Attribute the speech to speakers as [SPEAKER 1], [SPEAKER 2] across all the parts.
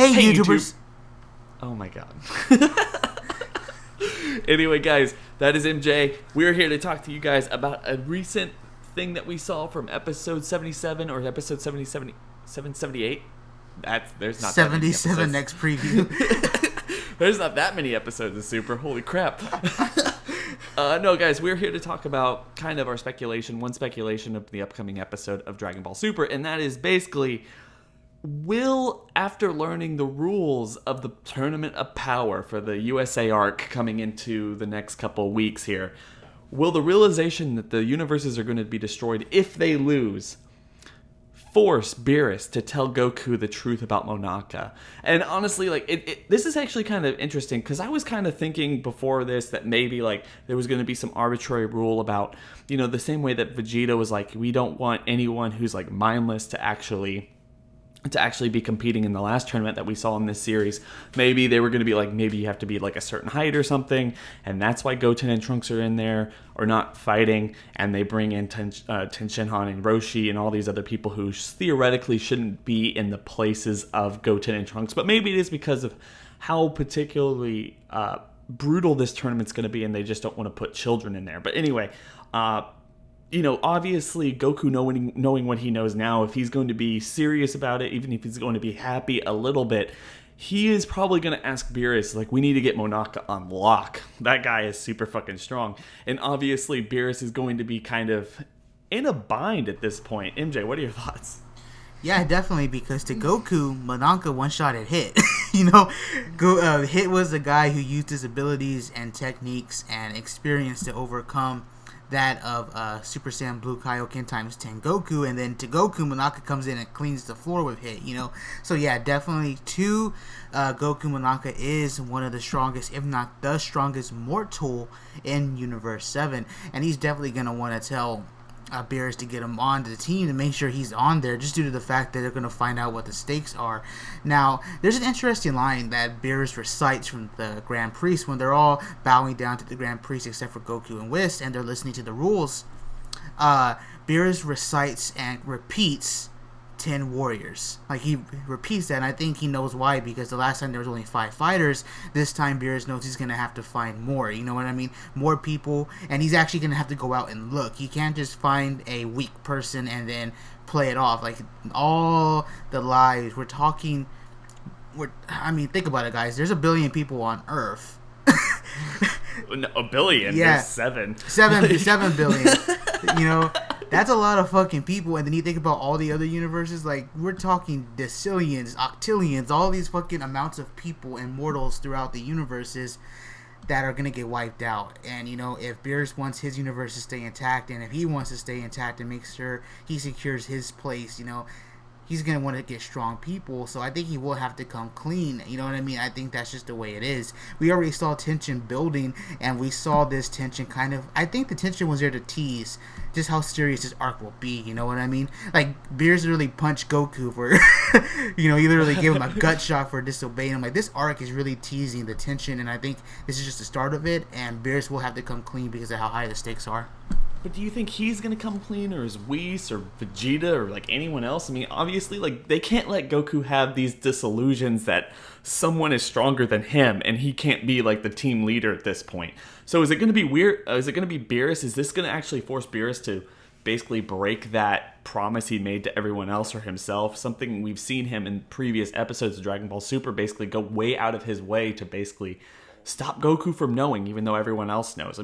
[SPEAKER 1] Hey YouTubers!
[SPEAKER 2] Oh my god. Anyway, guys, that is MJ. We're here to talk to you guys about a recent thing that we saw from episode 77 or episode 778. There's not
[SPEAKER 1] 77 next preview.
[SPEAKER 2] There's not that many episodes of Super. Holy crap. No, guys, we're here to talk about kind of our one speculation of the upcoming episode of Dragon Ball Super, and that is basically, after learning the rules of the Tournament of Power for the USA arc coming into the next couple of weeks here, will the realization that the universes are going to be destroyed if they lose force Beerus to tell Goku the truth about Monaka? And honestly, this is actually kind of interesting, because I was kind of thinking before this that maybe there was going to be some arbitrary rule about, the same way that Vegeta was like, we don't want anyone who's mindless to actually be competing in the last tournament that we saw in this series. Maybe they were going to be maybe you have to be a certain height or something, and that's why Goten and Trunks are in there or not fighting, and they bring in Tenshinhan and Roshi and all these other people who theoretically shouldn't be in the places of Goten and Trunks. But maybe it is because of how particularly brutal this tournament's going to be, and they just don't want to put children in there. But anyway, obviously Goku knowing what he knows now, if he's going to be serious about it, even if he's going to be happy a little bit, he is probably going to ask Beerus, we need to get Monaka on lock. That guy is super fucking strong. And obviously Beerus is going to be kind of in a bind at this point. MJ, what are your thoughts?
[SPEAKER 1] Yeah, definitely, because to Goku, Monaka one-shotted Hit. Hit was the guy who used his abilities and techniques and experience to overcome that of Super Saiyan Blue Kaioken times 10 Goku, and then to Goku, Monaka comes in and cleans the floor with Hit, So yeah, definitely Goku Monaka is one of the strongest, if not the strongest mortal in Universe 7, and he's definitely going to want to tell Beerus to get him on the team to make sure he's on there, just due to the fact that they're going to find out what the stakes are. Now, there's an interesting line that Beerus recites from the Grand Priest when they're all bowing down to the Grand Priest except for Goku and Whis, and they're listening to the rules. Beerus recites and repeats 10 warriors. He repeats that, and I think he knows why, because the last time there was only 5 fighters. This time Beerus knows he's gonna have to find more, you know what I mean? More people, and he's actually gonna have to go out and look. He can't just find a weak person and then play it off. All the lives we're talking, think about it, guys. There's 1 billion people on Earth.
[SPEAKER 2] No, 1 billion?
[SPEAKER 1] Yeah.
[SPEAKER 2] There's 7.
[SPEAKER 1] 7 billion. That's a lot of fucking people. And then you think about all the other universes, we're talking decillions, octillions, all these fucking amounts of people and mortals throughout the universes that are gonna get wiped out. And if Beerus wants his universe to stay intact, and if he wants to stay intact and make sure he secures his place, he's going to want to get strong people. So I think he will have to come clean. You know what I mean? I think that's just the way it is. We already saw tension building, and we saw this tension I think the tension was there to tease just how serious this arc will be. You know what I mean? Beerus literally punched Goku for, he literally gave him a gut shot for disobeying him. This arc is really teasing the tension, and I think this is just the start of it, and Beerus will have to come clean because of how high the stakes are.
[SPEAKER 2] But do you think he's going to come clean, or is Whis or Vegeta or anyone else? Obviously, they can't let Goku have these disillusions that someone is stronger than him and he can't be the team leader at this point. So is it going to be weird? Is it going to be Beerus? Is this going to actually force Beerus to basically break that promise he made to everyone else or himself? Something we've seen him in previous episodes of Dragon Ball Super basically go way out of his way to basically stop Goku from knowing, even though everyone else knows.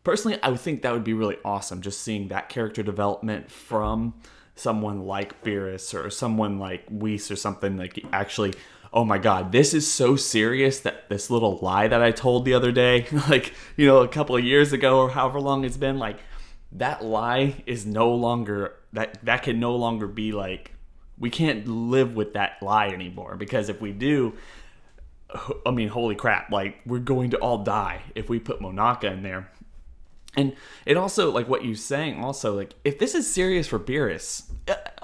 [SPEAKER 2] Personally, I would think that would be really awesome, just seeing that character development from someone like Beerus or someone like Whis or something. Actually, oh my god, this is so serious that this little lie that I told the other day, a couple of years ago or however long it's been, that lie is no longer, that can no longer be we can't live with that lie anymore, because if we do, holy crap, we're going to all die if we put Monaka in there. And it also, what you're saying also, if this is serious for Beerus,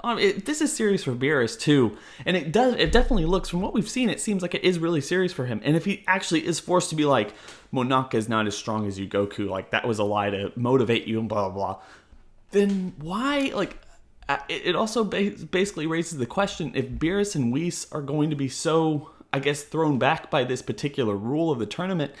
[SPEAKER 2] if this is serious for Beerus too, and it definitely looks, from what we've seen, it seems like it is really serious for him. And if he actually is forced to be Monaka is not as strong as you, Goku, that was a lie to motivate you and blah, blah, blah, then why, it also basically raises the question if Beerus and Whis are going to be so, I guess, thrown back by this particular rule of the tournament.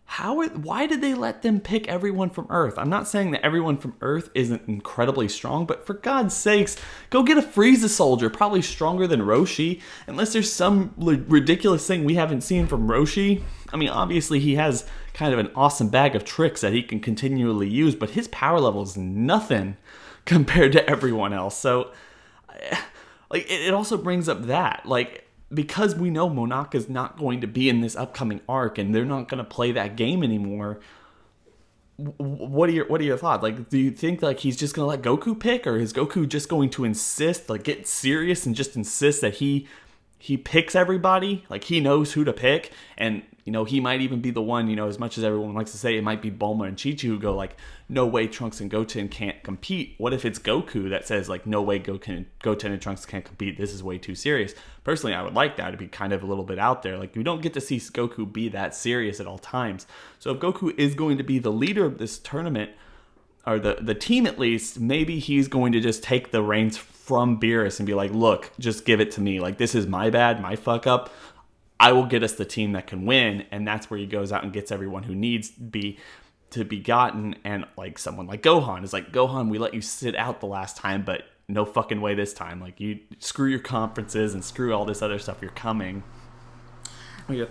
[SPEAKER 2] Why did they let them pick everyone from Earth? I'm not saying that everyone from Earth isn't incredibly strong, but for God's sakes, go get a Frieza soldier, probably stronger than Roshi, unless there's some ridiculous thing we haven't seen from Roshi. I mean, obviously he has kind of an awesome bag of tricks that he can continually use, but his power level is nothing compared to everyone else. So, like, it also brings up that, like, because we know Monaka's not going to be in this upcoming arc and they're not going to play that game anymore, what are your thoughts? Like, do you think like he's just going to let Goku pick, or is Goku just going to insist, like get serious and just insist that he picks everybody, like he knows who to pick? And you know, he might even be the one, you know, as much as everyone likes to say it might be Bulma and Chi-Chi who go like, no way Trunks and Goten can't compete. What if it's Goku that says like, no way Goten and Trunks can't compete, this is way too serious? Personally, I would like that to be kind of a little bit out there. Like, we don't get to see Goku be that serious at all times. So if Goku is going to be the leader of this tournament, or the team at least, maybe he's going to just take the reins from Beerus and be like, look, just give it to me. Like, this is my bad, my fuck up. I will get us the team that can win. And that's where he goes out and gets everyone who needs to be gotten. And like someone like Gohan is like, Gohan, we let you sit out the last time, but no fucking way this time. Like, you screw your conferences and screw all this other stuff. You're coming. Oh, yeah.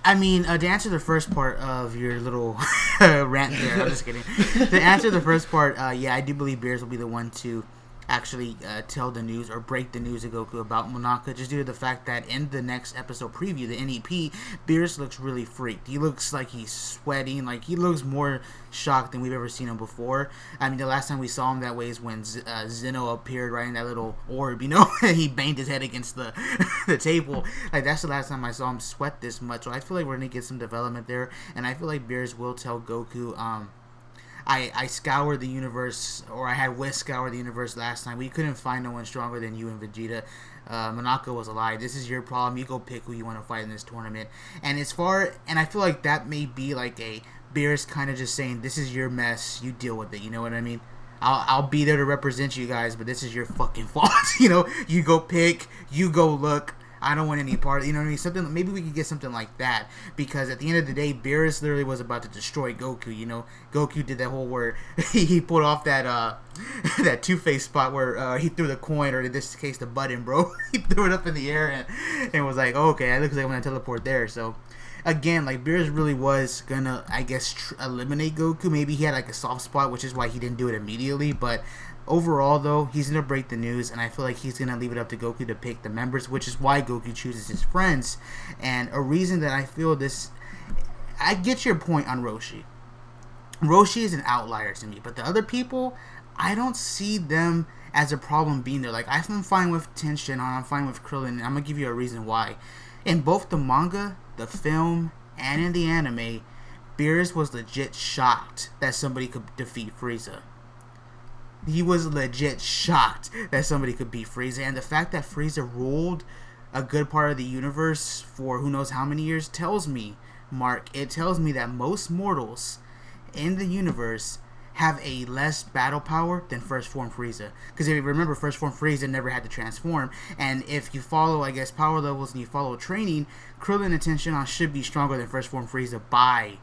[SPEAKER 1] I mean, to answer the first part of your little rant there, I'm just kidding. To answer the first part, yeah, I do believe Beerus will be the one to actually tell the news or break the news to Goku about Monaka, just due to the fact that in the next episode preview, the NEP, Beerus looks really freaked. He looks like he's sweating, like he looks more shocked than we've ever seen him before. I mean, the last time we saw him that way is when Zeno appeared right in that little orb, you know, and he banged his head against the the table. Like, that's the last time I saw him sweat this much. So I feel like we're gonna get some development there, and I feel like Beerus will tell Goku, I scoured the universe, or I had Whis scour the universe last time. We couldn't find no one stronger than you and Vegeta. Monaka was alive. This is your problem. You go pick who you want to fight in this tournament. And I feel like that may be like a Beerus kind of just saying, this is your mess. You deal with it. You know what I mean? I'll be there to represent you guys, but this is your fucking fault. You know, you go pick, you go look. I don't want any part. You know what I mean? Something. Maybe we could get something like that, because at the end of the day, Beerus literally was about to destroy Goku. You know, Goku did that whole where he pulled off that that Two-Face spot where he threw the coin, or in this case the button, bro. He threw it up in the air and was like, oh, okay, it looks like I'm gonna teleport there. So again, like, Beerus really was gonna, I guess, eliminate Goku. Maybe he had like a soft spot, which is why he didn't do it immediately, but overall, though, he's going to break the news, and I feel like he's going to leave it up to Goku to pick the members, which is why Goku chooses his friends. And a reason that I feel this... I get your point on Roshi. Roshi is an outlier to me, but the other people, I don't see them as a problem being there. Like, I'm fine with Tenshinhan, I'm fine with Krillin, and I'm going to give you a reason why. In both the manga, the film, and in the anime, Beerus was legit shocked that somebody could defeat Frieza. He was legit shocked that somebody could beat Frieza. And the fact that Frieza ruled a good part of the universe for who knows how many years tells me, Mark, it tells me that most mortals in the universe have a less battle power than First Form Frieza. Because if you remember, First Form Frieza never had to transform. And if you follow, I guess, power levels and you follow training, Krillin and Tenshinhan should be stronger than First Form Frieza by,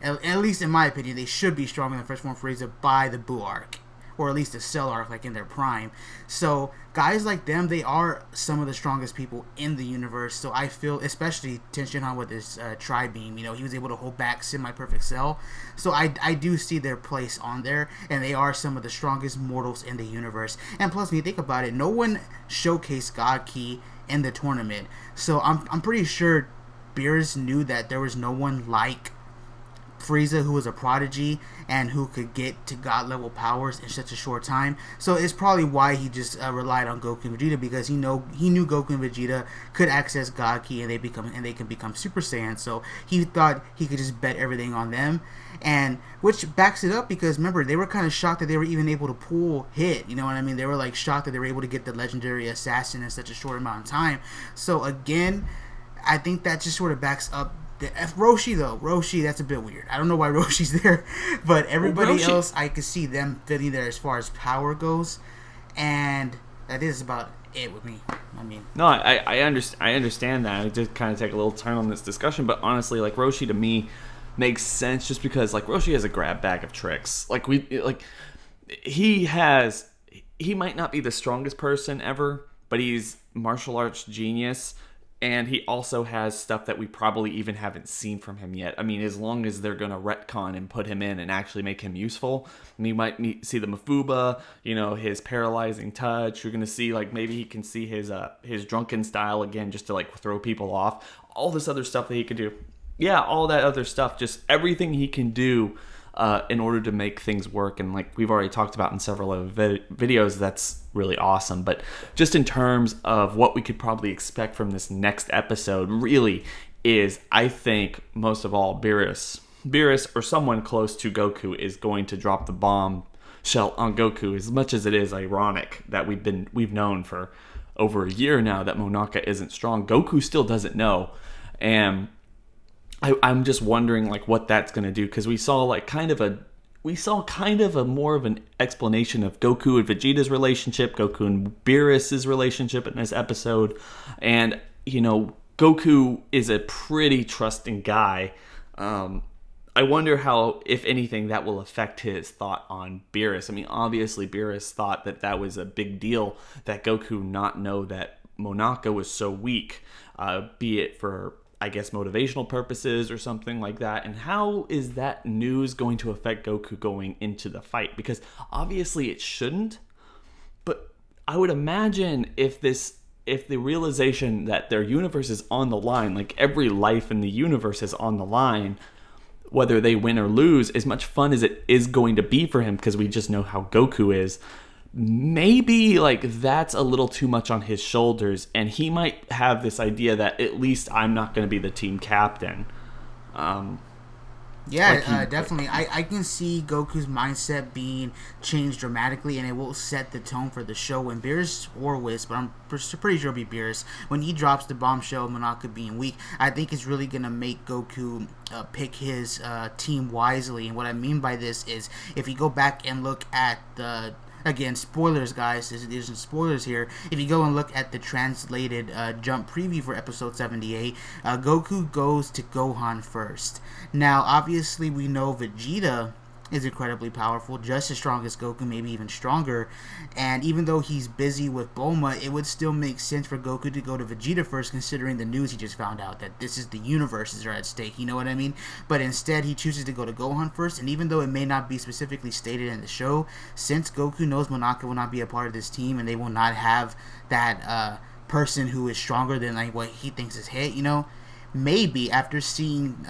[SPEAKER 1] at least in my opinion, they should be stronger than First Form Frieza by the Buu arc. Or at least the Cell arc, like in their prime. So guys like them, they are some of the strongest people in the universe. So I feel, especially Tenshinhan with his Tri-Beam, you know, he was able to hold back Semi-Perfect Cell. So I do see their place on there, and they are some of the strongest mortals in the universe. And plus, when you think about it, no one showcased God Ki in the tournament. So I'm pretty sure Beerus knew that there was no one like Frieza who was a prodigy and who could get to god level powers in such a short time. So it's probably why he just relied on Goku and Vegeta, because he knew Goku and Vegeta could access God Ki and they can become Super Saiyan. So he thought he could just bet everything on them, and which backs it up, because remember, they were kind of shocked that they were even able to pull hit. You know what I mean? They were like shocked that they were able to get the legendary assassin in such a short amount of time. So again, I think that just sort of backs up Roshi, that's a bit weird. I don't know why Roshi's there, but everybody else, I could see them fitting there as far as power goes. and that is about it with me. I mean,
[SPEAKER 2] No, I understand that. I just kind of take a little turn on this discussion, but honestly, like Roshi to me makes sense just because like Roshi has a grab bag of tricks. He might not be the strongest person ever, but he's martial arts genius, and he also has stuff that we probably even haven't seen from him yet. I mean, as long as they're gonna retcon and put him in and actually make him useful, and you might see the Mafuba, his paralyzing touch. You're gonna see like maybe he can see his drunken style again, just to like throw people off. All this other stuff that he could do. Yeah, all that other stuff, just everything he can do in order to make things work. And like we've already talked about in several of videos, that's really awesome. But just in terms of what we could probably expect from this next episode really is, I think, most of all, Beerus or someone close to Goku is going to drop the bomb shell on Goku. As much as it is ironic that we've known for over a year now that Monaka isn't strong, Goku still doesn't know. And I'm just wondering like what that's going to do, because we saw kind of a more of an explanation of Goku and Vegeta's relationship, Goku and Beerus's relationship in this episode, and Goku is a pretty trusting guy. I wonder how, if anything, that will affect his thought on Beerus. I mean, obviously Beerus thought that was a big deal that Goku not know that Monaka was so weak, be it for, I guess, motivational purposes or something like that. And how is that news going to affect Goku going into the fight? Because obviously it shouldn't, but I would imagine if the realization that their universe is on the line, like every life in the universe is on the line, whether they win or lose, as much fun as it is going to be for him, because we just know how Goku is, maybe like that's a little too much on his shoulders, and he might have this idea that at least I'm not going to be the team captain.
[SPEAKER 1] Definitely. I can see Goku's mindset being changed dramatically, and it will set the tone for the show when Beerus or Whis, but I'm pretty sure it'll be Beerus, when he drops the bombshell, Monaka being weak. I think it's really going to make Goku pick his team wisely, and what I mean by this is, if you go back and look at the... Again, spoilers, guys. There's some spoilers here. If you go and look at the translated jump preview for episode 78, Goku goes to Gohan first. Now, obviously, we know Vegeta is incredibly powerful, just as strong as Goku, maybe even stronger. And even though he's busy with Bulma, it would still make sense for Goku to go to Vegeta first, considering the news he just found out that this is the universes are at stake. You know what I mean? But instead, he chooses to go to Gohan first. And even though it may not be specifically stated in the show, since Goku knows Monaka will not be a part of this team, and they will not have that person who is stronger than like what he thinks is hit, maybe after seeing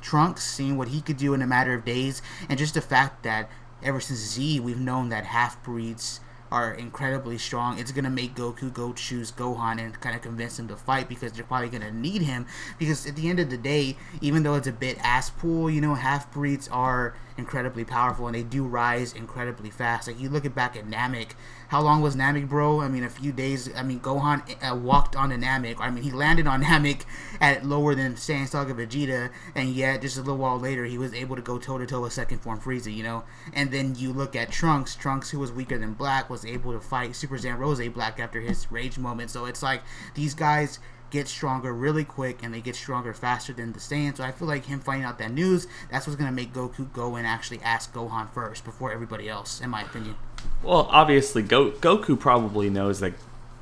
[SPEAKER 1] Trunks, seeing what he could do in a matter of days, and just the fact that ever since Z, we've known that half-breeds are incredibly strong, it's going to make Goku go choose Gohan and kind of convince him to fight, because they're probably going to need him, because at the end of the day, even though it's a bit ass-pool, half-breeds are incredibly powerful, and they do rise incredibly fast. Like, you look back at Namek. How long was Namek, bro? I mean, a few days. I mean, Gohan walked on Namek. I mean, he landed on Namek at lower than Saiyan Saga Vegeta, and yet just a little while later, he was able to go toe-to-toe with second form Frieza, And then you look at Trunks, who was weaker than Black, was able to fight Super Saiyan Rose Black after his rage moment. So it's like, these guys get stronger really quick, and they get stronger faster than the Saiyans. So I feel like him finding out that news, that's what's going to make Goku go and actually ask Gohan first before everybody else, in my opinion.
[SPEAKER 2] Well, obviously, Goku probably knows that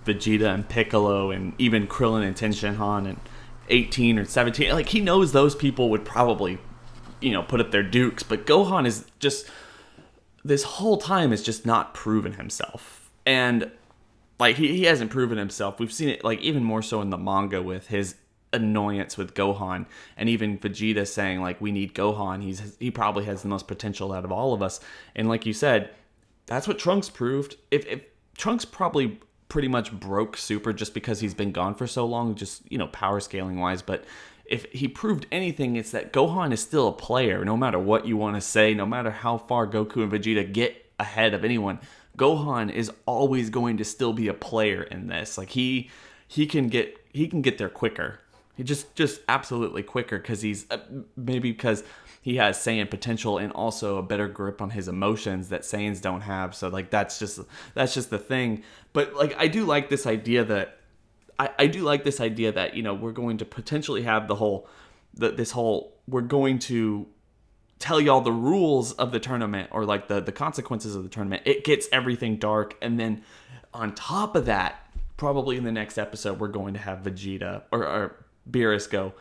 [SPEAKER 2] Vegeta and Piccolo and even Krillin and Tenshinhan and 18 or 17, like, he knows those people would probably, put up their dukes. But Gohan is just, this whole time, is just not proven himself. And like, he hasn't proven himself. We've seen it, like, even more so in the manga with his annoyance with Gohan, and even Vegeta saying, like, we need Gohan. He probably has the most potential out of all of us. And like you said, that's what Trunks proved. If Trunks probably pretty much broke Super just because he's been gone for so long, just, power scaling wise. But if he proved anything, it's that Gohan is still a player, no matter what you want to say, no matter how far Goku and Vegeta get ahead of anyone. Gohan is always going to still be a player in this. Like, he can get there quicker. He just absolutely quicker, because he's maybe because he has Saiyan potential and also a better grip on his emotions that Saiyans don't have. So like that's just the thing. But like I do like this idea that you know, we're going to potentially have we're going to tell y'all the rules of the tournament, or like the consequences of the tournament. It gets everything dark, and then on top of that, probably in the next episode, we're going to have Vegeta or Beerus go,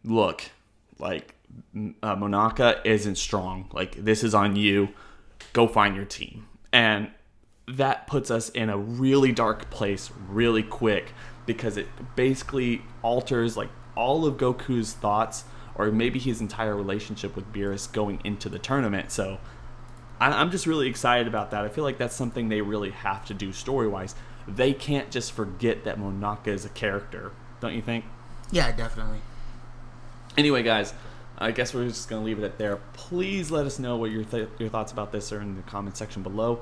[SPEAKER 2] look, like Monaka isn't strong. Like, this is on you. Go find your team. And that puts us in a really dark place really quick, because it basically alters like all of Goku's thoughts, or maybe his entire relationship with Beerus going into the tournament. So I'm just really excited about that. I feel like that's something they really have to do story-wise. They can't just forget that Monaka is a character. Don't you think?
[SPEAKER 1] Yeah, definitely.
[SPEAKER 2] Anyway, guys, I guess we're just going to leave it at there. Please let us know what your thoughts about this are in the comment section below.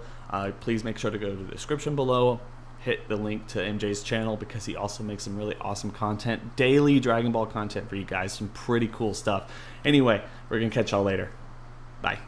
[SPEAKER 2] Please make sure to go to the description below. Hit the link to MJ's channel, because he also makes some really awesome content. Daily Dragon Ball content for you guys. Some pretty cool stuff. Anyway, we're going to catch y'all later. Bye.